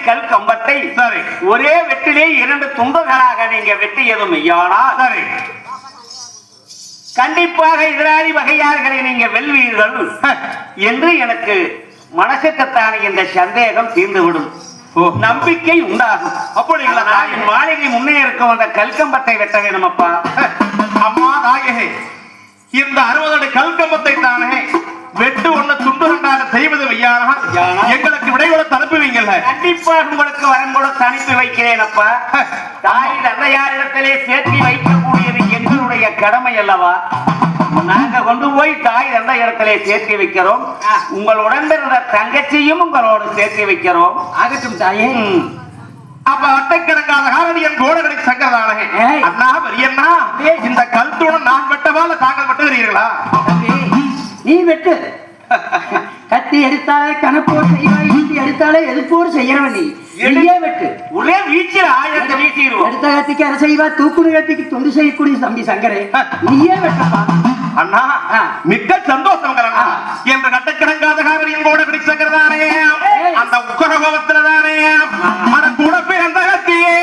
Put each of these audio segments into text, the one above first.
கல் கம்பத்தை சரி ஒரே வெட்டிலே 2 துண்டுகளாக நீங்க வெட்டியதும் மெய்யானா சரி கண்டிப்பாக எதிராளி வகையார்களை நீங்க வெல்வீர்கள் என்று எனக்கு மனசுக்குத்தான இந்த சந்தேகம் தீர்ந்துவிடும். நம்பிக்கை உண்டாகும். அப்படிங்களா? நான் என் மாளிகை முன்னே இருக்கும் அந்த கல்கம்பத்தை வெட்ட வேணும் அப்பா. அம்மா தாயே, இந்த 60 அடி கல்கம்பத்தை தானே வெட்டு ஒண்ணு துண்டு ரெண்டாக செய்வது வையானா எங்களுக்கு விடை கொடுத்து அனுப்புவீங்கல்ல? கண்டிப்பாக உங்களுக்கு வரம் கொடுத்து அனுப்பி வைக்கிறேன் அப்பா. தாய் தந்தையாரிடத்திலே சேர்த்து வைக்கக்கூடியது எங்களுடைய கடமை அல்லவா? நாங்க கொண்டு போய் தாய் தந்தையிடத்திலே சேர்த்து வைக்கிறோம். உங்களுடன் இருந்த தங்கச்சியும் உங்களோடு சேர்த்து வைக்கிறோம். ஆகட்டும் தாயே. அப்ப அட்டைக்கிடக்காத காரணியன் கோடகடி சங்கரதானே அண்ணா பெரியண்ணா, இந்த கல் தூணம் நான் வெட்டவால தாங்கள் வெட்டுகிறீர்களா? நீ வெட்டு. கத்தி எடுத்தாலே கணப்போர் செய்வாய், ஈட்டி எடுத்தாலே எதிர்ப்போர் செய்யறவன் நீயே வெட்டு. ஒரே வீச்சில் 1000 வீசிடுவோம். எடுத்த கத்திக்கு அதை செய்வா, தூக்குடு கத்திக்கு தொண்டு செய்யக்கூடிய தம்பி சங்கரே நீயே வெட்டப்பா. அண்ணா மிக்க சந்தோஷம் என்று கட்டக்கிடங்காத காரணியன் கோடகடி சங்கரதானே அந்த உக்கர கோபத்துல தானே மன கூட பிறந்த கத்தியே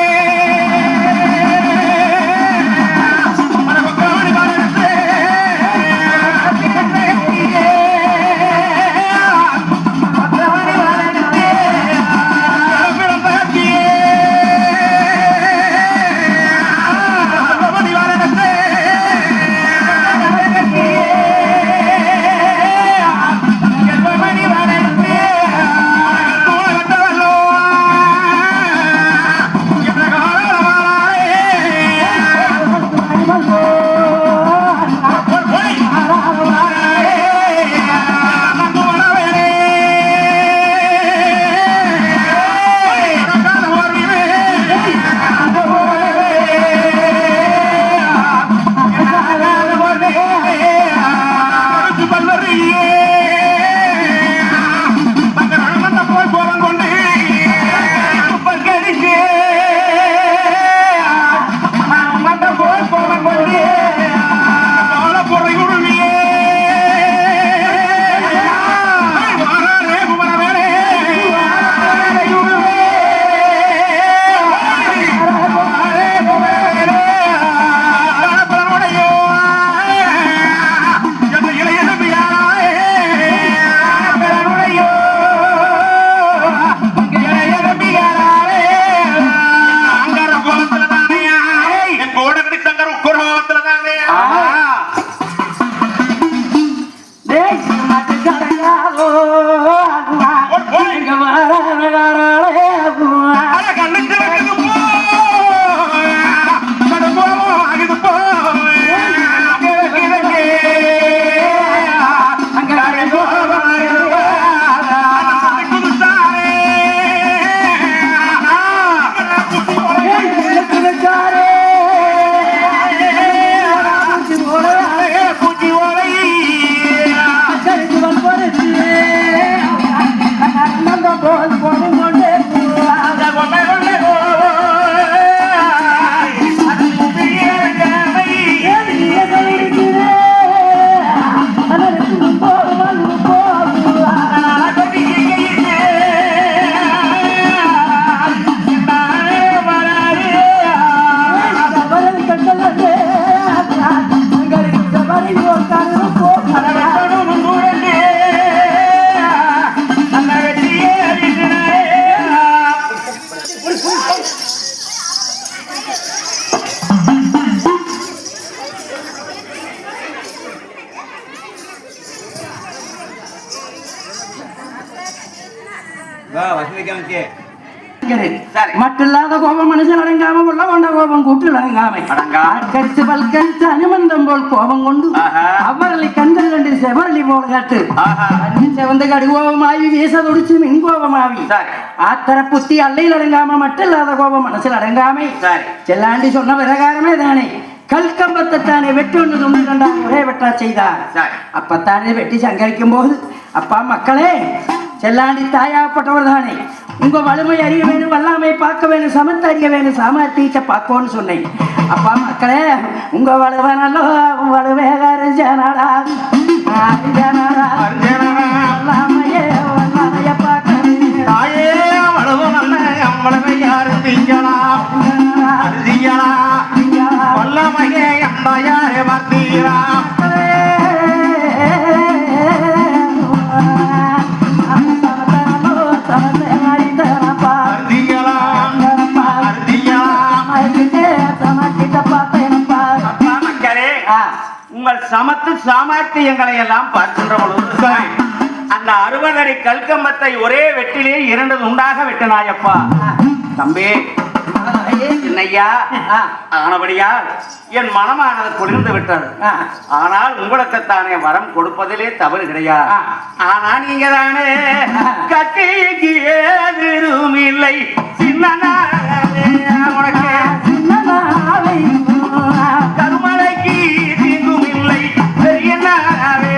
மட்டில்லாத கோபம் மனுஷன் அடங்காம உள்ள கொண்ட கோபம் கூட்டில் அடங்காமை கரிச்சு பல்கரிச்சு அனுமந்தம் போல் கோபம் கொண்டு அவரளி கந்தல் கண்டு செவரளி போல் காட்டு செவந்த கடு கோபமாவி வீச துடிச்சு மின் கோபமாவி ஆத்தர புத்தி அல்லையில் அடங்காம மட்டில்லாத கோபம் மனசில் அடங்காமை செல்லாண்டி சொன்ன பிரகாரமே தானே கல்கம்பத்தை தானே வெட்டு ஒன்று துண்டு கண்டான் ஒரே வெட்டா செய்தார். அப்பத்தானே வெட்டி சங்கரிக்கும் போது அப்பா மக்களே செல்லாண்டி தாயாப்பட்டவர் தானே உங்க வலிமை அறிய வேணும், வல்லாமை பார்க்க வேணும், சமத்து அறிய வேணும், சாமர்த்தியத்தை பார்க்கணும்னு சொன்னேன். அப்பா மக்களே உங்க வலுவனல்லோ வலுவேகரஞ்சனாடா வல்லாமையே வல்லாமைய பார்க்க தாயே வலுவ நல்ல சமத்து சாமர்த்தியங்களை எல்லாம் பார்க்கின்ற பொழுது அந்த 60 அடி கல்கம்பத்தை ஒரே வெட்டிலே 2 துண்டாக வெட்டினாயப்பா. தம்பி என்னையா ஆனபடியால் என் மனமானது குளிர்ந்து விட்டது. ஆனால் உங்களுக்குத்தானே வரம் கொடுப்பதிலே தவறு கிடையாது. ஆனா நீங்க தானே கட்டிக்கு ஏதும் இல்லை சின்ன உனக்கு கருமலைக்கு தீங்கும் இல்லை பெரிய நாவே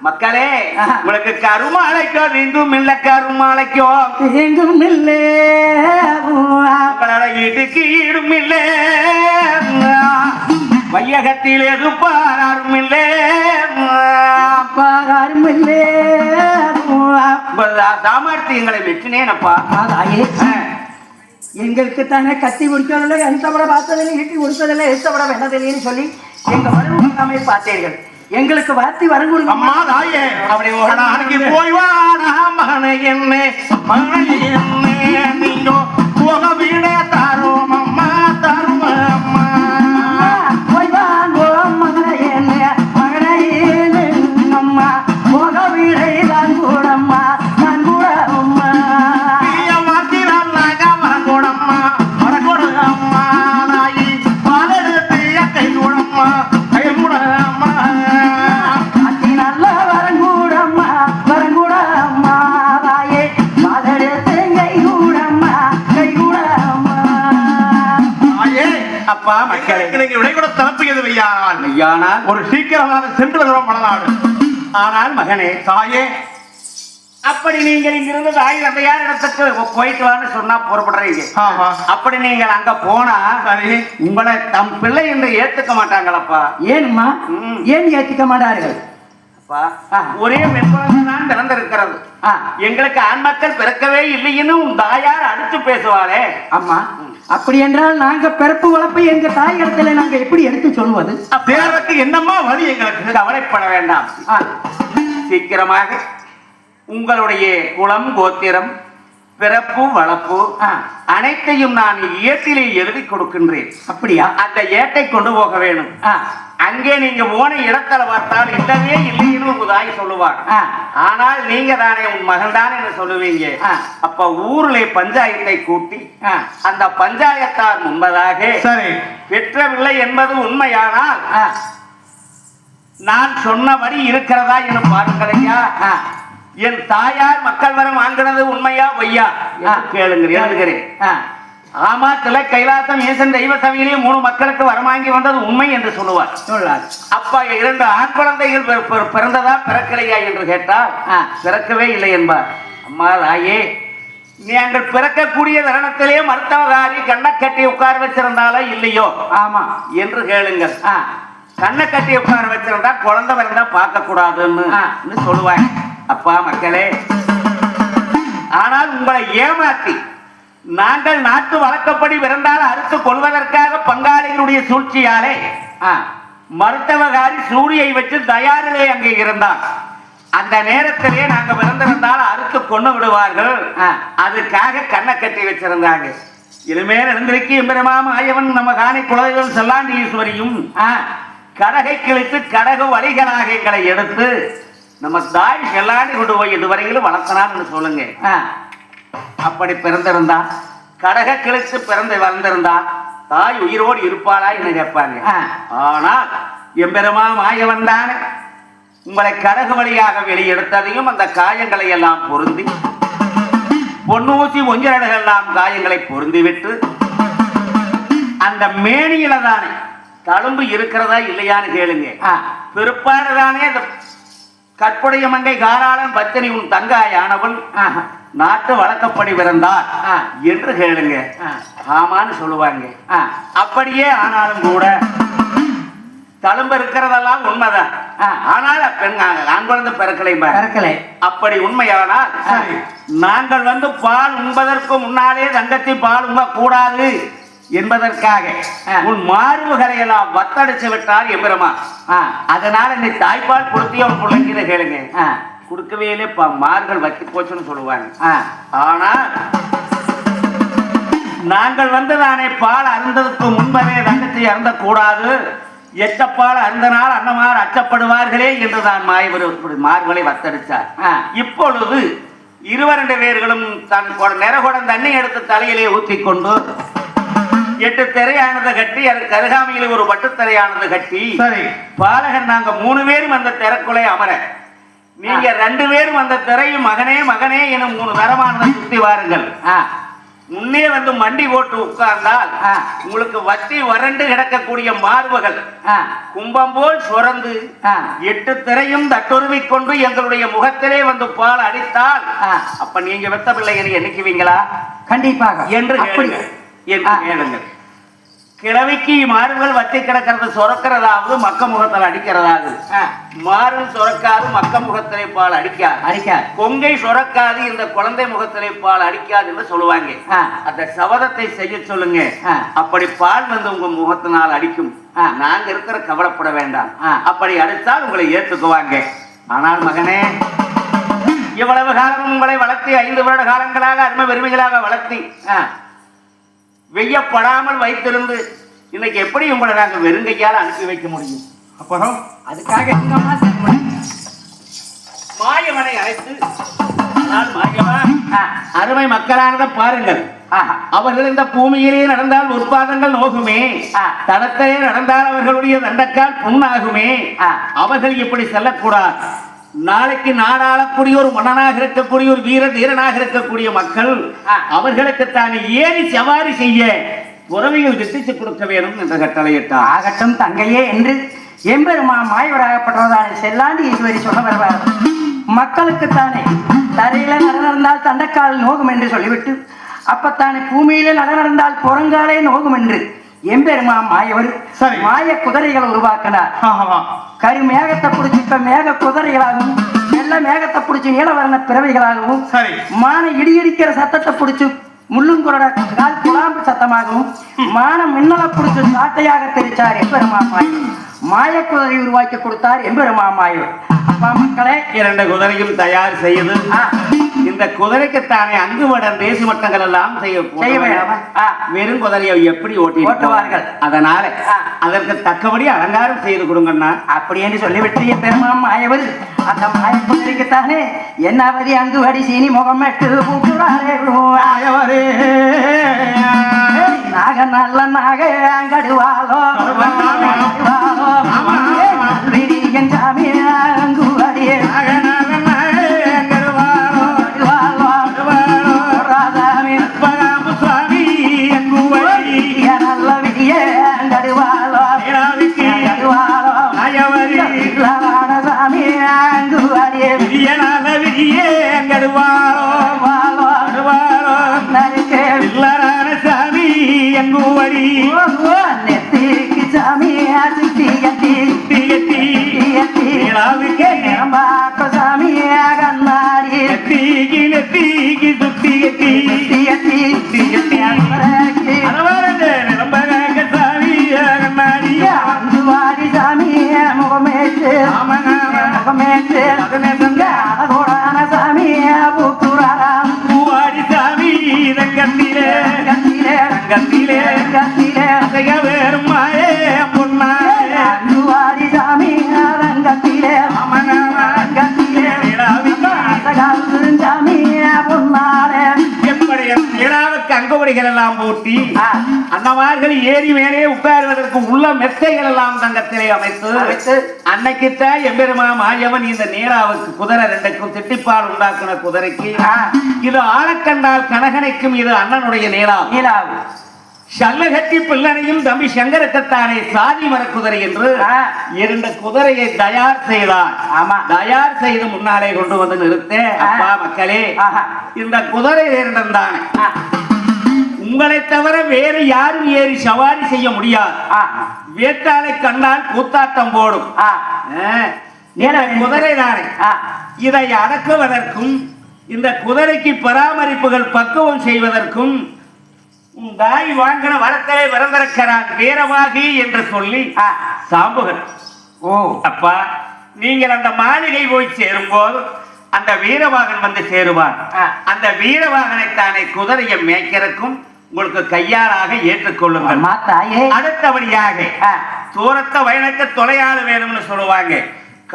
மக்களே, உங்களுக்கு கருமாலைக்கோ எங்கும் இல்ல கருமாலைக்கோ எங்கும் இல்ல இடுக்கு ஈடும் இல்ல வையகத்தில் எது பாராரும் இல்ல பாராரும் இல்ல சாமர்த்தியங்களை வெற்றினேனப்பா. எங்களுக்கு தானே கத்தி குடிக்கிறதில்லை எந்தபட பார்த்ததில்லை இட்டி குடிப்பதில்லை எந்தபட வெள்ளதில்லைன்னு சொல்லி எங்க வரவு பார்த்தீர்கள். எங்களுக்கு வார்த்தை வரங்குடுங்க அம்மா தாயே. அப்படி நாளைக்கு போய் வாடா மகனே என்ன மகனே என்ன நீங்க போக வீட தாரும் அம்மா தாரும் அம்மா போய் வாங்கோ மகனே என்ன மகனே அம்மா போக வீடை தான் கூடம்மா நான் கூட அம்மா மாத்தி நல்லாக வரக்கூடம்மா வரக்கூட அம்மா நாயி பாலெடுத்து கை கூடம்மா கை கூட அம்மா அப்பா மக்களுக்கு நீங்க விடை கூட தரப்புகிறது வையானால் ஒரு சீக்கிரமாக சென்று வருவோம் மலநாடு. ஆனால் மகனே தாயே, அப்படி நீங்கள் இங்கிருந்து தாய் தந்தையார் இடத்துக்கு போயிட்டு வான்னு சொன்னா புறப்படுறீங்க. அப்படி நீங்கள் அங்க போனா உங்களை தம் பிள்ளை என்று ஏத்துக்க மாட்டாங்களப்பா. ஏன்மா ஏன் ஏத்துக்க மாட்டார்கள்? ஒரே மென்பழம் தான் பிறந்திருக்கிறது. எங்களுக்கு ஆண் மக்கள் பிறக்கவே இல்லைன்னு உன் தாயார் அடிச்சு பேசுவாளே. அம்மா அப்படி என்றால் நாங்க பிறப்பு வளர்ப்பை எங்க தாய் இடத்துல நாங்க எப்படி எடுத்து சொல்லுவது? தேர்வுக்கு என்னம்மா வழி? எங்களுக்கு கவலைப்பட வேண்டாம். சீக்கிரமாக உங்களுடைய குலம் கோத்திரம் பிறப்பு வளர்ப்பு அனைத்தையும் நான் ஏட்டிலே எழுதி கொடுக்கின்றேன். அப்படியா? அந்த ஏட்டை கொண்டு போக வேணும். அங்கே நீங்க போன இடத்துல பார்த்தால் இல்லவே இல்லைன்னு உங்க தாய் சொல்லுவாங்க. ஆனால் நீங்க தானே உன் மகன் தானே என்று சொல்லுவீங்க. அப்ப ஊர்ல பஞ்சாயத்தை கூட்டி அந்த பஞ்சாயத்தார் முன்பதாக பெற்றவில்லை என்பது உண்மையானால் நான் சொன்னபடி இருக்கிறதா என்று பாருங்களையா. என் தாயார் மக்கள் வரம் வாங்கினது உண்மையா பொய்யா கேளுங்கிறேன். ஆமா, திலை கைலாசம் ஈசன் தெய்வ சபையிலே 3 மக்களுக்கு வரமாங்கி வந்தது உண்மை என்று சொல்லுவார். அப்பா 2 ஆண் குழந்தைகள் பிறந்ததா பிறக்கலையா என்று கேட்டால் பிறக்கவே இல்லை என்பார். அம்மா தாயே, நீங்கள் பிறக்கக்கூடிய தருணத்திலே மருத்துவகாரி கண்ணை கட்டி உட்கார வச்சிருந்தாலோ இல்லையோ ஆமா என்று கேளுங்கள். கண்ணை கட்டி உட்கார வச்சிருந்தா குழந்தை பிறந்தா பார்க்க கூடாதுன்னு சொல்லுவாங்க. அப்பா மக்களே, ஆனால் உங்களை ஏமாற்றி நாங்கள் நாட்டு வழக்கப்படி பிறந்தால் அறுத்து கொள்வதற்காக பங்காளிகளுடைய சூழ்ச்சியாலே மருத்துவகாரி சூரியை வச்சு தயாரிலே அங்கே இருந்தார். அந்த நேரத்திலே நாங்க பிறந்திருந்தால் அறுத்து கொண்டு விடுவார்கள். அதுக்காக கண்ணை கட்டி வச்சிருந்தாங்க. இனிமேல் இருந்திருக்கு எம்பெருமாம் ஆயவன் நம்ம காணி குலதெய்வம் செல்லாண்டி ஈஸ்வரியும் கடகை கிழித்து கடகு வழிகளாக எங்களை எடுத்து நம்ம தாய் செல்லாண்டி கொண்டு போய் இதுவரையிலும் வளர்த்தனான்னு சொல்லுங்க. அப்படி பிறந்திருந்தா கடக கிழித்து பிறந்து வளர்ந்திருந்தா தாய் உயிரோடு இருப்பாளா என்று கேட்பாங்க. ஆனால் எம்பெருமா மாயவன் தானே உங்களை கடகு வழியாக வெளியெடுத்ததையும் அந்த காயங்களை எல்லாம் பொருந்தி பொன்னூசி ஒஞ்சரடுகெல்லாம் காயங்களை பொருந்திவிட்டு அந்த மேனியில தானே தழும்பு இருக்கிறதா இல்லையான்னு கேளுங்க. பிற்பாடு தானே அந்த கற்புடைய மங்கை காராளன் பத்தினி உன் தங்காயானவள் நாட்டு வழக்கப்படி பிறந்தார் என்று கேளுங்க. ஆமான்னு சொல்லுவாங்க. அப்படியே ஆனாலும் கூட தழும்பு இருக்கிறதெல்லாம் உண்மைதான். ஆனால் ஆண் குழந்தை பிறக்கலை. அப்படி உண்மையானால் நாங்கள் பால் உண்பதற்கு முன்னாலே தங்கத்தை பால் உண்ண கூடாது என்பதற்காக உன் மார்புகளை எல்லாம் வத்தடிச்சு விட்டார் எம்பெருமா. அதனால நீ தாய்ப்பால் கொடுத்திய ஒரு பிள்ளைங்க கேளுங்க. கொடுக்கவே இல்லை, மார்கள் வத்தி போச்சுன்னு சொல்லுவாங்க. ஆனா நாங்கள் நானே பால் அருந்ததுக்கு முன்பவே தங்கத்தை அருந்த கூடாது, எச்சப்பால் அருந்தனால் அன்னமார் அச்சப்படுவார்களே என்று தான் மார்களை வத்தடிச்சார். இப்பொழுது 22 பேர்களும் தன் நிறகுடம் தண்ணி எடுத்து தலையிலே ஊற்றிக்கொண்டு 8 திரையானது கட்டி அதுக்கு அருகாமையில் ஒரு பட்டுத்திரையானது கட்டி பாலகன் நாங்க 3 பேரும் அந்த திறக்குள்ளே அமர, நீங்க 2 பேரும் அந்த திரையும் மகனே மகனே எனும் 3 தரமானதை சுத்தி வாருங்கள். முன்னே மண்டி போட்டு உட்கார்ந்தால் உங்களுக்கு வத்தி வறண்டு கிடக்கக்கூடிய மார்புகள் கும்பம் போல் சுரந்து 8 திரையும் தட்டுருவிக் கொண்டு எங்களுடைய முகத்திலே பால் அடித்தால் அப்ப நீங்க வெத்த பிள்ளைகளை எண்ணிக்குவீங்களா? கண்டிப்பாக என்று கேளுங்கள். கிழவிக்கு மாறுகள் வத்தி கிடக்கிறது சொரக்கிறதாவது மக்க முகத்தில் அடிக்கிறதாவது. மாறு சொரக்காது, மக்க முகத்திலே பால் அடிக்காது. கொங்கை சொரக்காது, இந்த குழந்தை முகத்திலே பால் அடிக்காது என்று சொல்லுவாங்க. அந்த சபதத்தை செய்ய சொல்லுங்க. அப்படி பால் உங்க முகத்தினால் அடிக்கும். நாங்க இருக்கிற கவலைப்பட வேண்டாம். அப்படி அடித்தால் உங்களை ஏற்றுக்குவாங்க. ஆனால் மகனே, இவ்வளவு காலம் உங்களை வளர்த்தி 5 வருட காலங்களாக அருமை பெருமைகளாக வளர்த்தி வெய்யப்படாமல் வைத்திருந்து இன்னைக்கு எப்படி உங்களை நாங்க வெறுங்கையால் அனுப்பி வைக்க முடியும்? அப்புறம் அதுக்காக மாயவனை அழைத்து, அருமை மக்களானதை பாருங்கள். அவர்கள் இந்த பூமியிலே நடந்தால் உற்பாதங்கள் நோகுமே, தடத்திலே நடந்தால் அவர்களுடைய தண்டக்கால் புண்ணாகுமே. அவர்கள் இப்படி செல்லக்கூடாது. நாளைக்கு நாடாளக்கூடிய ஒரு மன்னனாக இருக்கக்கூடிய ஒரு வீர தீரனாக இருக்கக்கூடிய மக்கள் அவர்களுக்கு தான் ஏறி சவாரி செய்ய உறவைகள் வெற்றிச்சு கொடுக்க வேண்டும் என்ற கட்டளையிட்டார். ஆகட்டும் தங்கையே என்று எம்பெருமா மாயவராகப்பட்டவர்தானே செல்லாண்டி ஈஸ்வரி சொல்ல வருவார். மக்களுக்குத்தானே தரையில நடந்தால் தண்டக்கால் நோகும் என்று சொல்லிவிட்டு அப்பத்தானே பூமியில நடந்தால் புறங்காலே நோகும் என்று எம்பெருமா மாயவர் மாய குதிரைகளை உருவாக்கினார். கரு மேகத்தை பிடிச்சி இப்ப மேக குதிரைகளாகவும், வெள்ள மேகத்தை பிடிச்சி நீலவர்ண பிறவைகளாகவும், மான இடிக்கிற சத்தத்தை பிடிச்சு முள்ளுங்குறட கால் குழாம்பு சத்தமாகவும், மான மின்னலை பிடிச்சு சாட்டையாக தெரிச்சார் எம்பெருமா மாயவர். மாய குதிரை உருவாக்கி கொடுத்தார் எம்பெருமா மாயவர். அப்பா மக்களே, 2 குதிரையும் தயார் செய்து இந்த குதிரைக்குத்தானே அங்கு வடம் தேசி மட்டங்கள் எல்லாம் செய்ய வேண்டாம். வெறும் குதிரையை எப்படி ஓட்டுவார்கள்? அதனால அதற்கு தக்கபடி அலங்காரம் செய்து கொடுங்கண்ணா அப்படி என்று சொல்லிவிட்டு பெருமா மாயவர் அந்த மாய குதிரைக்குத்தானே என்னவரி அங்கு வடி சீனி முகமெட்டு நாக நல்ல நாக அங்கடுவாலோ என் சாமி அங்கு வடியே பொன்னாடி சாமி ரங்கத்திலே எல்லாம் பூட்டி அன்னமார்கள் ஏறி மேலே உட்காருவதற்கு உள்ள மெத்தைகள் எல்லாம் தங்கத்திலே அமைத்து அன்னைக்குத்தான் எம்பெருமா மாயவன் இந்த நீராவுக்கு குதிரை ரெண்டுக்கும் திட்டிப்பால் உண்டாக்குன குதிரைக்கு இது ஆழக்கண்டால் கனகனைக்கும் இது அண்ணனுடைய நீலாவு சல்லகத்தி பிள்ளனையும் தம்பி சங்கரத்தானே சாதி மர குதிரை என்று 2 குதிரையை தயார் செய்தார். தயார் செய்து முன்னாலே கொண்டு வந்து நிறுத்த அப்பா மக்களே இந்த குதிரை 2 தானே உங்களை தவிர வேறு யாரும் ஏறி சவாரி செய்ய முடியாது. வேட்டாளை கண்டால் கூத்தாட்டம் போடும் குதிரை தானே. இதை அடக்குவதற்கும் இந்த குதிரைக்கு பராமரிப்புகள் பக்குவம் செய்வதற்கும் தாய் வாங்கின வரத்திலே விரந்திருக்கிறான் வீரவாகி என்று சொல்லி சாம்புகள். அப்பா நீங்கள் அந்த மாளிகை போய் சேரும் போது அந்த வீரவாகன் வந்து சேருவான். அந்த வீரவாகனைத்தானே குதிரையை மேய்க்கிறதுக்கும் உங்களுக்கு கையாளாக ஏற்றுக்கொள்ளுங்கள். அடுத்தபடியாக தூரத்த பயணத்தை தொலையாளு வேணும்னு சொல்லுவாங்க,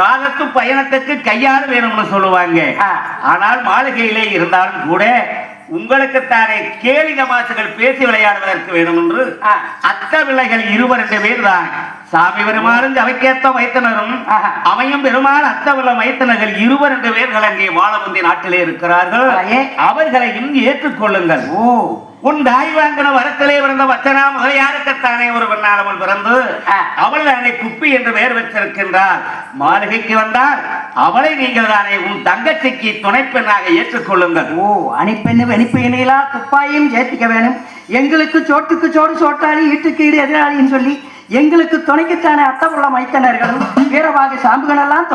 காலத்து பயணத்துக்கு கையாளு வேணும்னு சொல்லுவாங்க. ஆனால் மாளிகையிலே இருந்தாலும் கூட உங்களுக்குத்தானே கேலி தமாசுகள் பேசி விளையாடுவதற்கு வேணும் என்று அத்த பிள்ளைகள் 2 பேர் தான். சாமி பெருமாளும் அவைக்கேத்த மைத்தனரும் அமையும் பெருமாள் அத்தவல்ல மைத்தனர்கள் 2 பேர்கள் அங்கே வாழமுந்தி நாட்டிலே இருக்கிறார்கள். அவர்களையும் ஏற்றுக்கொள்ளுங்கள். உன் தாய் வாங்கின வரத்திலே பிறந்த வச்சனா முதலியாருக்குத்தானே ஒரு பெண்ணாளவள் பிறந்து அவள் தானே குப்பி என்று பெயர் வச்சிருக்கின்றார். மாளிகைக்கு வந்தால் அவளை நீங்கள் தானே உன் தங்கச்சிக்கு துணை பெண்ணாக ஏற்றுக்கொள்ளுங்கள். அணிப்பெண்ணு வெணிப்பெண்ணிலா குப்பாயும் சேர்த்துக்க வேணும். எங்களுக்கு சோட்டுக்கு சோடு சோட்டாளி ஈட்டுக்கு ஈடு எதிராளின்னு சொல்லி எங்களுக்கு துணைக்குத்தானே அத்தவுள்ள மைத்தனர்களும் வீரவாக சாம்புகள் எல்லாம்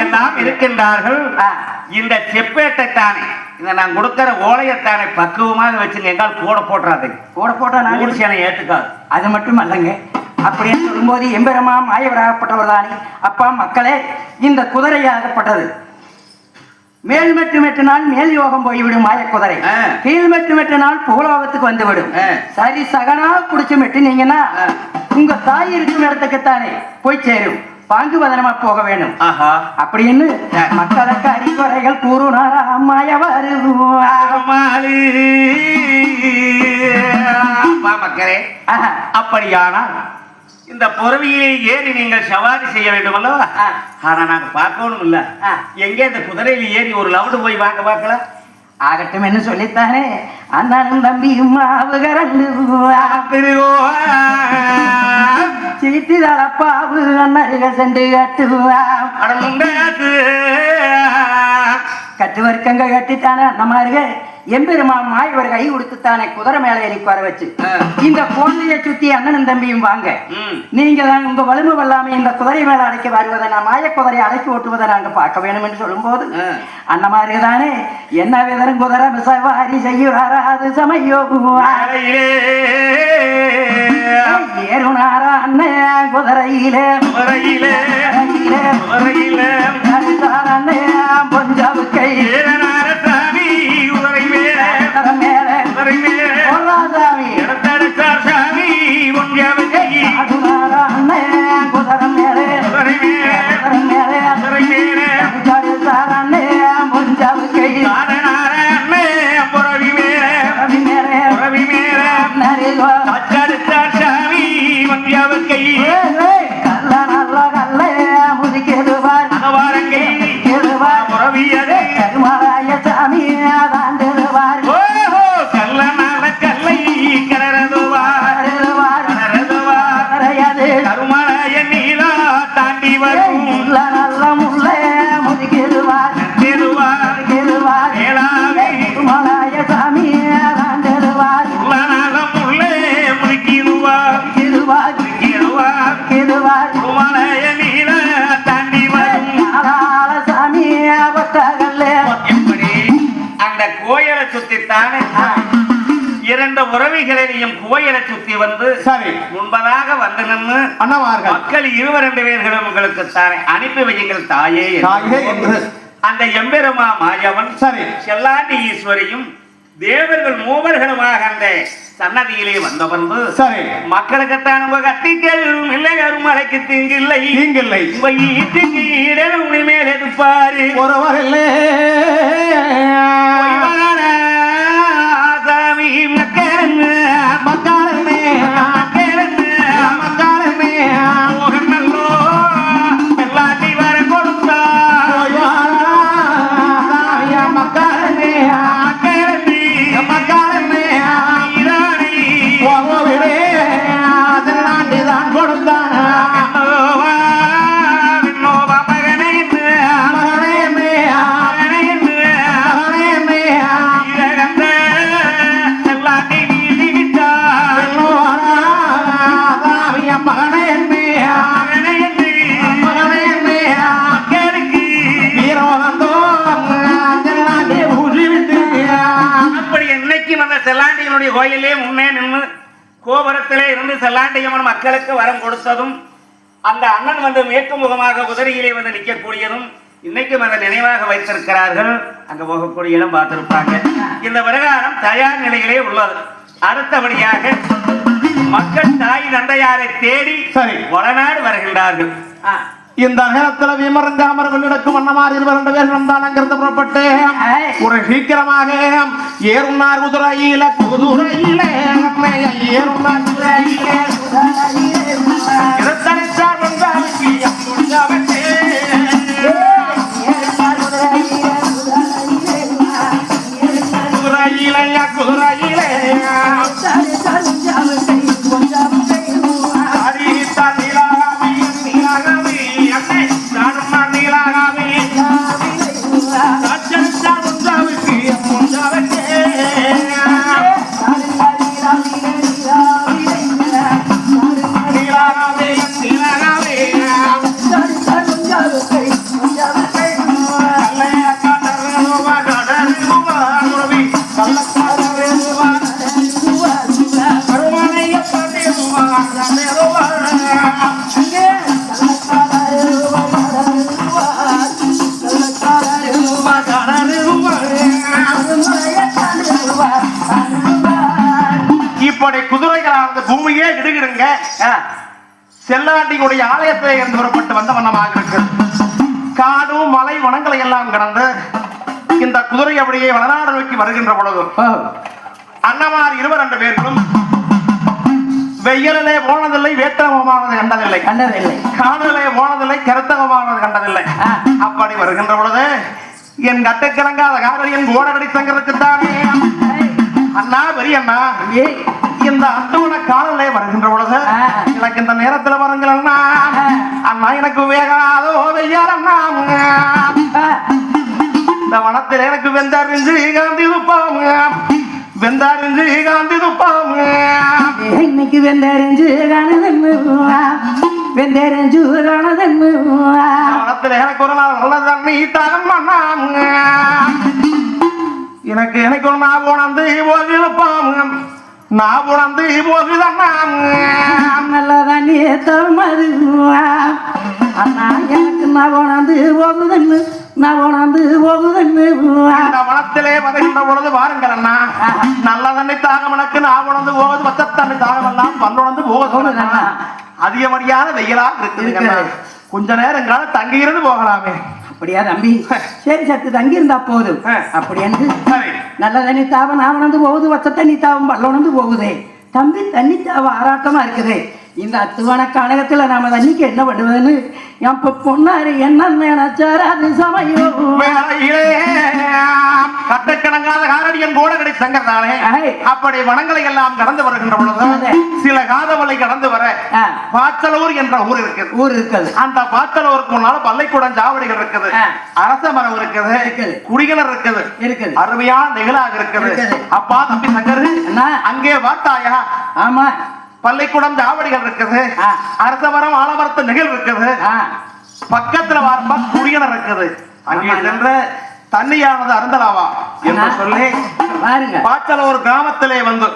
எல்லாம் இருக்கின்றார்கள். இந்த செப்பேட்டை தானே இந்த நான் கொடுக்கிற ஓலையத்தானே பக்குவமாக வச்சுங்க. எங்கால் கூட போட்டுறாது, கூட போட்டா நான் ஏற்றுக்காது. அது மட்டும் அல்லங்க. அப்படின்னு சொல்லும்போது எம்பெருமா மாயவராகப்பட்டவர் தானே. அப்பா மக்களே, இந்த குதிரையாகப்பட்டது மேல்மெட்டு மெட்டினால் மேல் யோகம் போய்விடும் மாய குதிரை, கீழ்மெட்டு மெட்டினால் புகழோகத்துக்கு வந்துவிடும். சரி சகனா குடிச்சு மெட்டினீங்கன்னா உங்க தாய் இருக்கும் இடத்துக்குத்தானே போய் சேரும். பாங்கு வதனமா போக வேணும் அப்படின்னு மக்களுக்கு அறிவுரைகள் கூறுனாரா மாயவர். மக்களே, அப்படியானால் இந்த பொறுமையிலே ஏறி நீங்கள் சவாரி செய்ய வேண்டும் அல்லவா? ஆனா நாங்க பார்க்கணும் இல்ல, எங்க இந்த குதிரையில ஏறி ஒரு லவுடு போய் வாங்க பார்க்கல. ஆகட்டும் என்று சொல்லித்தானே அண்ணனும் தம்பியும் மாவுகரண்டு சீட்டி தளப்பாவு அண்ணருக சென்று கட்டுவர்க்கங்க கட்டித்தானே அண்ணமாருக எம்பெருமா மாயவர் கை கொடுத்துத்தானே குதிரை மேல ஏறி வர வச்சு இந்த குழந்தைய சுத்தி அண்ணனும் தம்பியும் வாங்க, நீங்க தான் உங்க வலிமை வல்லாம இந்த குதிரை மேல அடைக்க வருவதை நான் மாய குதிரையை அடைக்கி ஓட்டுவதை நாங்க பார்க்க வேணும் என்று சொல்லும் போது அண்ணமாருக தானே என்ன விதரும் குதிரை சவாரி செய்யுறாரா அது சமையோ ஏறுனாரா அண்ணன் குதிரையிலே பொஞ்சாவுக்கை சுத்தித்தானே 2 உறவிகளையும் கோயிலை சுத்தி வந்து சரி முன்பதாக வந்து நின்று அண்ணவார்கள் மக்கள் 2 பேர்களும் உங்களுக்கு தானே அனுப்பி வையுங்கள் தாயே என்று அந்த எம்பெருமா மாயவன் சரி செல்லாண்டி ஈஸ்வரியும் தேவர்கள் 3 பேர்களுமாக அந்த சன்னதியிலே வந்தவர்ந்து சரி மக்களுக்குத்தான் உங்க கத்திக்கும் இல்லை அருமலைக்கு தீங்கில்லை உங்க ஈட்டுக்கு இடல் உனி மேல் எதிர்ப்பாரு ஒருவர் இல்லை சாமி மக்கள் கோயிலே முன்னே நின்று கோபுரத்திலே இருந்து செல்லாண்டியம்மன் மக்களுக்கு வரம் கொடுத்ததும் அந்த அண்ணன் வந்து மேற்கு முகமாக குதிரையிலே வந்து நிற்கக்கூடியதும் இன்னைக்கும் அதை நினைவாக வைத்திருக்கிறார்கள். அங்க போகக்கூடிய இடம் பார்த்திருப்பாங்க. இந்த பிரகாரம் தயார் நிலையிலே உள்ளது. அடுத்தபடியாக மக்கள் தாய் தந்தையாரை தேடி சரி வடநாடு வருகின்றார்கள். இந்த நேரத்துல விமர்ந்தாமர்கள் நடக்கும் அண்ணமார் 22 பேர் தான் அங்கிருந்து புறப்பட்டு ஒரு சீக்கிரமாக ஏறுனார் குதிரையில ஏறுனார் குதிரையிலே குதிரையிலே இப்படி குதிரைகளானது பூமியே இடுகிடுங்க செல்லாண்டியுடைய ஆலயத்திலே இருந்து புறப்பட்டு வந்த வண்ணமாக இருக்கு. காடு மலை வனங்களை எல்லாம் கடந்து இந்த குதிரை அப்படியே வடநாடு நோக்கி வருகின்ற பொழுது அண்ணமார் 22 பேர்களும் வெயிலே போனதில்லை, வேட்டகமானது கண்டதில்லை, காடலே போனதில்லை, கருத்தகமானது கண்டதில்லை. அப்படி வருகின்ற பொழுது என் கட்டுக்கிழங்காத காதலியன் கோடகடி சங்கரத்துத்தானே அண்ணா பெரிய அண்ணா இந்த அட்டுவன காலலே வருகின்ற பொழுது எனக்கு இந்த நேரத்துல வருங்கள் அண்ணா அண்ணா எனக்கு வேகாதோ வெய்யார் அண்ணா இந்த வனத்தில் எனக்கு வெந்தறிஞ்சு காந்தி துப்பாங்க வெந்தறிஞ்சு காந்தி துப்பாங்க இன்னைக்கு வெந்தறிஞ்சு காணதன்னு வெந்தறிஞ்சு காணதன்னு வனத்தில் எனக்கு ஒரு நாள் நல்ல தண்ணி தாகம் அண்ணாங்க எனக்கு எனக்கு ஒரு நான் உணர்ந்து போகுதுப்பாங்க நான் உணர்ந்து போகுதண்ணா நல்லதான் ஏத்தமது அண்ணா எனக்கு நான் உணர்ந்து போகுதுன்னு நான் உணர்ந்து போகுதுன்னு வனத்திலே வருகின்ற பொழுது பாருங்கள் அண்ணா நல்ல தண்ணி தாகம் எனக்கு நான் உணர்ந்து போகுது பச்சை தண்ணி தாகம் எல்லாம் பல்லுணர்ந்து போகுது அதிகப்படியான வெயிலா இருக்கு. கொஞ்ச நேரம் காலம் தங்கி இருந்து போகலாமே. அப்படியா தம்பி? சரி சத்து தங்கி இருந்தா போதும். அப்படி என்று நல்ல தண்ணி தாவம் நான் உணர்ந்து போகுது, வச்ச தண்ணி தாவம் பல்ல உணர்ந்து போகுதே. தம்பி தண்ணி தாவம் ஆராட்டமா இருக்குது. இந்த அத்துவன கனகத்துல நாம தண்ணிக்கு என்ன பண்ணுவதுன்னு என் பொண்ணாரு என்ன நினைச்சாரு அது சமயம் கட்டக்கணங்காத காரடியன் கோடகடி சங்கர்தானே அப்படி வனங்களை எல்லாம் கடந்து வருகின்ற பொழுது சில காதவலை கடந்து வர பாச்சலூர் என்ற ஊர் இருக்குது. அந்த பாச்சலூருக்கு முன்னால பள்ளிக்கூடம் சாவடிகள் இருக்குது, அரச மரம் இருக்குது, குடிகிணறு இருக்குது, அருமையான நிகழாக இருக்குது. அப்பா தம்பி சங்கர் அங்கே பார்த்தாயா? ஆமா, பள்ளிக்கூடம் சாவடிகள் இருக்குது, அரச மரம் ஆலமரத்து நிகழ் இருக்குது, பக்கத்துல வார்ப்பா குடிகிணறு இருக்குது. அங்கே சென்ற தண்ணியானது அருந்தலாவா என்று சொல்லி பாருங்க பாச்சல ஒரு கிராமத்திலே வந்து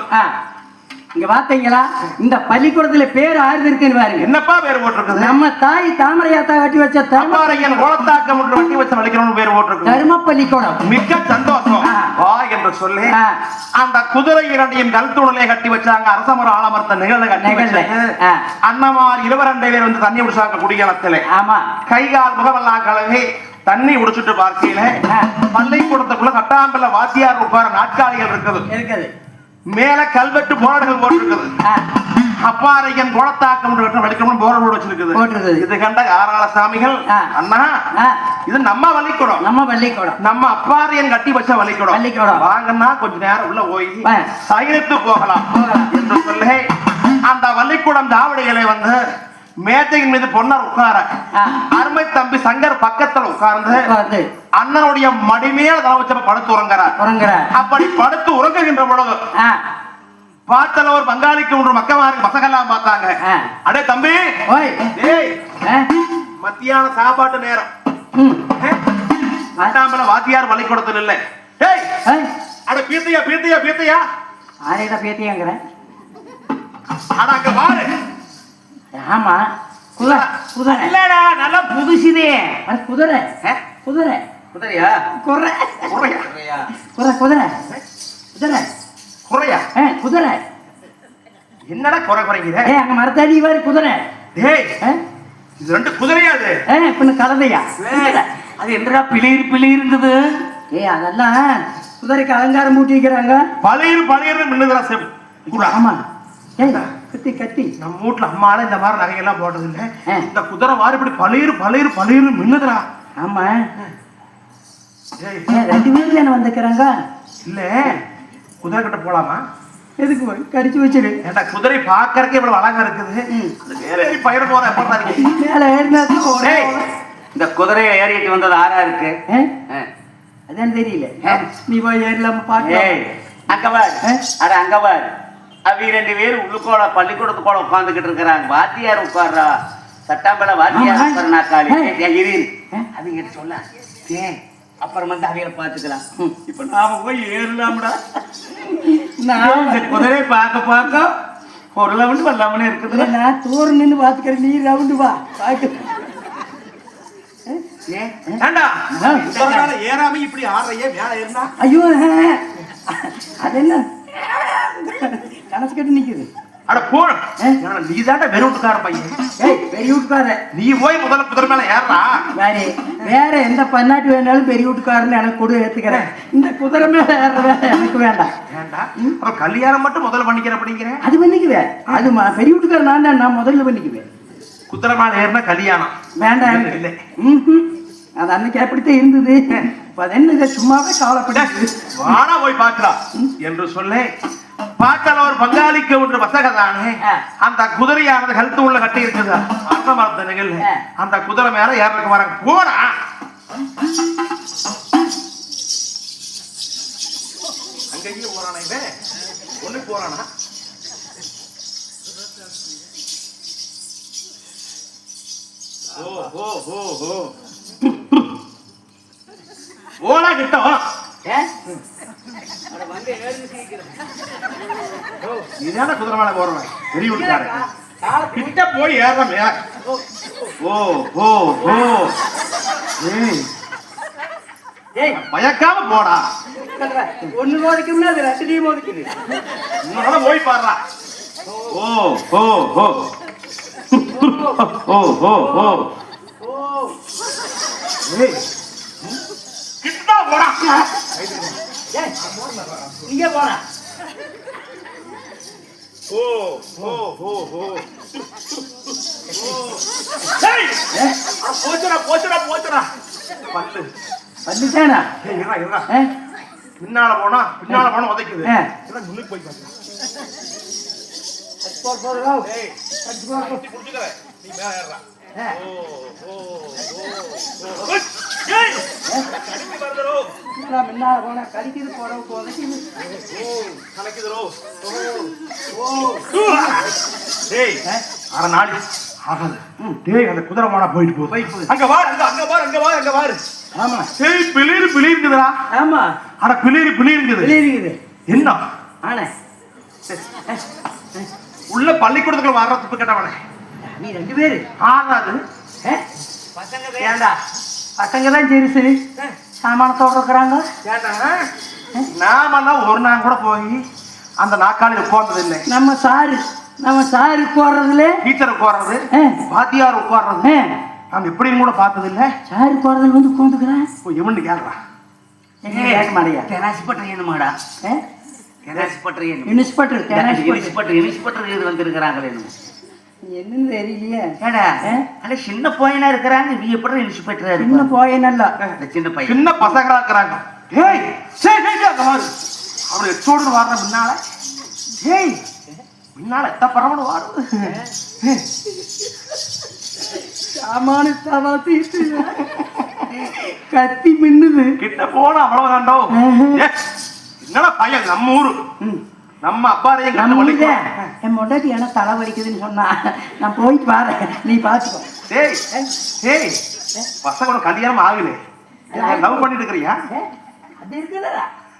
இங்க பாத்தீங்களா இந்த பள்ளிக்கூடத்துல பேர் ஆறு இருக்குன்னு பாருங்க. என்னப்பா பேர் போட்டிருக்குது? நம்ம தாய் தாமரையாத்தா கட்டி வச்ச தர்மரையன் கோலத்தாக்கம் என்று வட்டி வச்ச வலிக்கணும்னு பேர் போட்டிருக்கு. தர்ம பள்ளிக்கூடம். மிக்க சந்தோஷம் வா என்று சொல்லி அந்த குதிரை இரண்டையும் கல்தூணலே கட்டி வச்சாங்க. அரசமரம் ஆலமரத்த நிகழ்ல கட்டி வச்சாங்க. அண்ணமார் 22 பேர் வந்து தண்ணி குடிச்சாங்க குடிகளத்திலே. ஆமா, கை கால் முகமெல்லாம் கழுவி தண்ணி உடிச்சுட்டு பார்க்கையில பள்ளிக்கூடத்துக்குள்ள கட்டாம்பல வாத்தியார் உட்கார நாட்காலிகள் இருக்குது. மேல கல்வெட்டு போராடுகள் போட்டிருக்குது. அப்பாரையன் குளத்தாக்கம் வலிக்கணும் போர் போர்டு வச்சிருக்குது. இது கண்ட ஆராள சாமிகள் அண்ணா இது நம்ம வலிக்கூடம், நம்ம அப்பாரையன் கட்டி வச்ச வலிக்கூடம் வாங்கன்னா கொஞ்ச நேரம் உள்ள போய் சைலத்து போகலாம் என்று சொல்லி அந்த வள்ளிக்கூடம் தாவடிகளை வந்து மேஜையின் மீது பொன்னர் உட்கார அருமை தம்பி சங்கர் பக்கத்துல உட்கார்ந்து அண்ணனுடைய மடிமையா தலை படுத்து உறங்குறார். அப்படி படுத்து உறங்குகின்ற பொழுது பார்த்தல ஒரு பங்காளிக்கு ஒன்று மக்கமாருக்கு பசங்கெல்லாம் பார்த்தாங்க. அடே தம்பி, மத்தியான சாப்பாட்டு நேரம், வாத்தியார் பள்ளிக்கூடத்தில் இல்லை. அட பீத்தையா ஆரையிட பேத்தியாங்கிறேன். ஆனா அங்க பாரு. ஆமா குதிரை குதிரை இல்லடா நல்லா புதுசுதே. அது குதிரை குதிரை குதிரையா? குதிரை குறையா குதிரை குதிரை குதிரை குறையா குதிரை. என்னடா குறை குறைங்கிற? அங்க மரத்தாடி வாரி குதிரை. டேய் இது ரெண்டு குதிரையா அது? இப்ப கலந்தையா? அது என்னடா பிளீர் இருந்தது? அதெல்லாம் குதிரைக்கு அலங்காரம் மூட்டி வைக்கிறாங்க. பழையிரு மின்னுதா செப். ஆமா கத்தி கத்தி. நம்ம வீட்டுல அம்மால இந்த மாதிரி நகையெல்லாம் போட்டது இல்ல. இந்த குதிரை வாரி இப்படி பழையிரு மின்னுதுடா. ஆமா ரெண்டு பேரும் தானே வந்துக்கிறாங்க. இல்ல குதிரை கிட்ட போலாமா? எதுக்கு கடிச்சு வச்சிரு. ஏண்டா குதிரை பாக்கறதுக்கு இவ்வளவு அழகா இருக்குது. மேல ஏறி பயிர போற எப்படா இருக்கு? மேல ஏறினா இந்த குதிரையை ஏறிட்டு வந்தது ஆறா இருக்கு? அதான் தெரியல. நீ போய் ஏறலாம பாக்க. அங்க பாரு. அட அங்க பாரு. அவி 2 பேரும் உள்ளுக்கோட பள்ளிக்கூடத்துக்கோட உட்காந்துக்கிட்டு இருக்கிறாங்க. வாத்தியார் உட்கார்றா. சட்டாம்பல வாத்தியார் உட்கார நாக்காளி. இரு அவங்க சொல்ல. அப்புறம் வந்து அவையில பாத்துக்கலாம். இப்ப நாம போய் ஏறலாம்டா. நான் இந்த குதிரை பார்க்க ஒரு லவுண்டு வரலாமனே இருக்குது. நான் தூரம் நின்று பாத்துக்கிறேன். நீ ரவுண்டு வா பாக்கு. ஏறாம இப்படி ஆறையே மேல ஏறினா ஐயோ அது என்ன கணக்கு கட்டு நிக்குது. அட போற நீ தாண்டா வெறுட்டுக்கார பையன். பெரிய வீட்டுக்கார நீ போய் முதல்ல குதிரை மேல ஏறா. வேற எந்த பன்னாட்டு வேணாலும் பெரிய வீட்டுக்காரன்னு எனக்கு கொடு ஏத்துக்கிறேன். இந்த குதிரை மேல ஏற எனக்கு வேண்டாம். அப்புறம் கல்யாணம் மட்டும் முதல்ல பண்ணிக்கிறேன் அப்படிங்கிறேன். அது பண்ணிக்குவேன். அது பெரிய வீட்டுக்கார நான் முதல்ல பண்ணிக்குவேன். குதிரை மேல ஏறினா கல்யாணம் வேண்டாம் இல்லை. அது அன்னைக்கு அப்படித்தான் இருந்தது. அது என்ன சும்மாவே கவலைப்பட்டு வானா போய் பாக்கலாம் என்று சொல்ல பார்த்தால ஒரு பங்காளிக்கு ஒன்று வசகதானே. அந்த குதிரையானது கழுத்து உள்ள கட்டி இருக்குது அரச மரத்தனைகள். அந்த குதிரை மேல ஏறதுக்கு வராங்க. போனா அங்கேயும் போறானா இவன் ஒண்ணு போறானா? ஓலா கிட்ட இதான குதிரை மேல போறவன் பெரிய வீட்டுக்காரன் கிட்ட போய் ஏற மேல. பயக்காம போடா. ஒண்ணு மோதிக்கும்னா அது ரெண்டு மோதிக்குது. உன்னோட போய் பாடுறா. கிட்ட போடா. இங்க போடா. போச்சுடா வந்துட்டானா? பின்னால போனா உதைக்குது. முன்னுக்கு போய் பாத்து நீ மேல ஏறா. கடிக்குது அரை நாள் ஆகாது. அந்த குதிரை மாடா போயிட்டு போகுது. அங்க பாரு. ஆமா பிளிருக்குதுடா. ஆமா அட பிளிருக்குது. என்ன ஆனா உள்ள பள்ளிக்கூடத்துக்கு வர்ற துப்பு கேட்டவனே நீ 2 பேரு ஆகாது. பசங்க தான் ஜெரிசு சாமானத்தோட இருக்கிறாங்க. நாமெல்லாம் ஒரு நாள் கூட போய் அந்த நாக்காளில் உட்கார்ந்தது இல்லை. நம்ம சாரு உட்கார்றதுல டீச்சர் உட்கார்றது, வாத்தியார் உட்கார்றது நம்ம எப்படின்னு கூட பார்த்தது இல்லை. சாரு உட்கார்றதுல வந்து உட்காந்துக்கிறேன். எவன்னு கேட்கறா? கேட்க மாட்டியா? தெனாசிப்பட்டறியனுமாடா? இன்ஸ்பெக்டர் வந்திருக்கிறாங்களே என்னன்னு தெரியலையே. சின்ன பையனா இருக்கிறாங்க. நீ எப்படி இன்ஸ்பெக்டர்? சின்ன பையனல்ல, சின்ன பையன். சின்ன பசங்களா இருக்கிறாங்க. அவரு எச்சோடு வாடுற முன்னால எத்த பரவனு வாடுது. சாமான கத்தி மின்னுது. கிட்ட போன அவ்வளவு தாண்டோ. என்னடா பையன் நம்ம ஊரு நம்ம அப்பாரையும் என் மொண்டாட்டி ஏன்னா தலை வலிக்குதுன்னு சொன்னா நான் போய் பாரு, நீ பாத்துக்கோ. பசங்க கல்யாணம் ஆகல, லவ் பண்ணிட்டு இருக்கிறியா? அது இருக்குதா?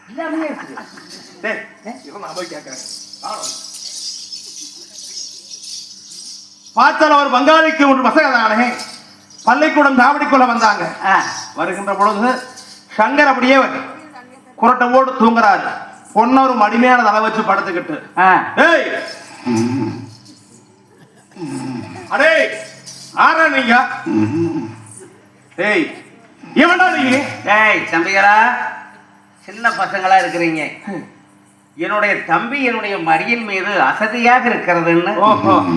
எல்லாமே இருக்குது. டேய், இரு, நான் போய் கேட்கிறேன். பார்த்தால ஒரு பங்காளிக்கு ஒரு பசங்கதானே பள்ளிக்கூடம் தாவடிக்குள்ள வந்தாங்க. வருகின்ற பொழுது சங்கர் அப்படியே குரட்டவோடு தூங்குறாரு. பொண்ணு மடிமையான தலை வச்சு படுத்துக்கிட்டு, ஏய் அடே ஆறா நீங்க, ஏய் இவன்டா நீங்க? டேய் தம்பிகளா, சின்ன பசங்களா இருக்கிறீங்க. என்னுடைய தம்பி என்னுடைய மடியின் மீது அசதியாக இருக்கிறதுன்னு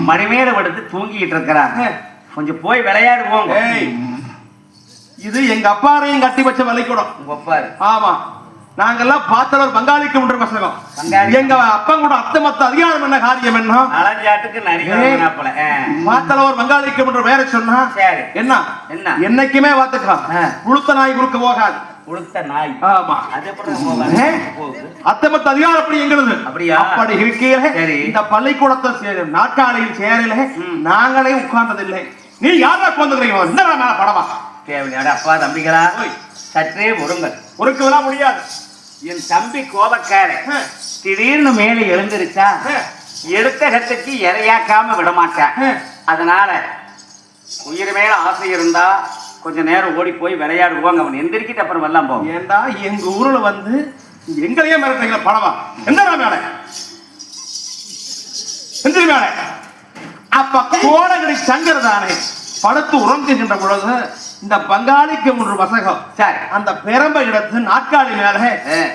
மடிமேல படுத்து தூங்கிட்டு இருக்கிறான். கொஞ்சம் போய் விளையாடுவோம். ஏய், இது எங்க அப்பாரையும் கட்டி வச்ச வளைக்கூடம். உங்க அப்பாரு? ஆமா, நாங்கெல்லாம் பார்த்தல ஒரு பங்காளிக்கு ஒன்று பசங்க. எங்க அப்பா கூட அத்தை மத்த அதிகாரம் என்ன காரியம் என்ன அலஞ்சாட்டுக்கு நரிக்கல பார்த்தல ஒரு பங்காளிக்கு ஒன்று வேற சொன்னா சரி. என்ன என்ன என்னைக்குமே பார்த்துக்கலாம், உளுத்த நாய் குறுக்க போகாது. உளுத்த நாய்? ஆமா, அது எப்படி அத்தை மத்த அதிகாரம் அப்படி எங்களுது. அப்படியா? அப்படி இருக்கையில இந்த பள்ளிக்கூடத்தை நாற்காலியில் சேரல நாங்களே உட்கார்ந்ததில்லை. நீ யாரா உட்கார்ந்துக்கிறீங்க? என்ன மேல படமா தேவையான அப்பா தம்பிகளா சற்றே ஒருங்கள். ஒருக்கலாம் முடியாது. என் தம்பி கோபக்காரன் திடீர்னு மேலே எழுந்திருச்சா எடுத்த கத்துக்கு இறையாக்காம விட மாட்டேன். அதனால உயிர் மேல ஆசை இருந்தா கொஞ்ச நேரம் ஓடி போய் விளையாடுவாங்க. அவன் எந்திரிக்கிட்டு அப்புறம் எல்லாம் போவோம். ஏண்டா எங்க ஊர்ல வந்து எங்களையே மிரட்டுறீங்க படமா? எந்த மேல எந்திரி மேல. அப்ப கோடகடி சங்கர் தானே படுத்து உறங்குகின்ற பொழுது இந்த பங்காளிக்கு மூன்று பசகம் சரி அந்த பெரம்பை எடுத்து நாற்காலி மேல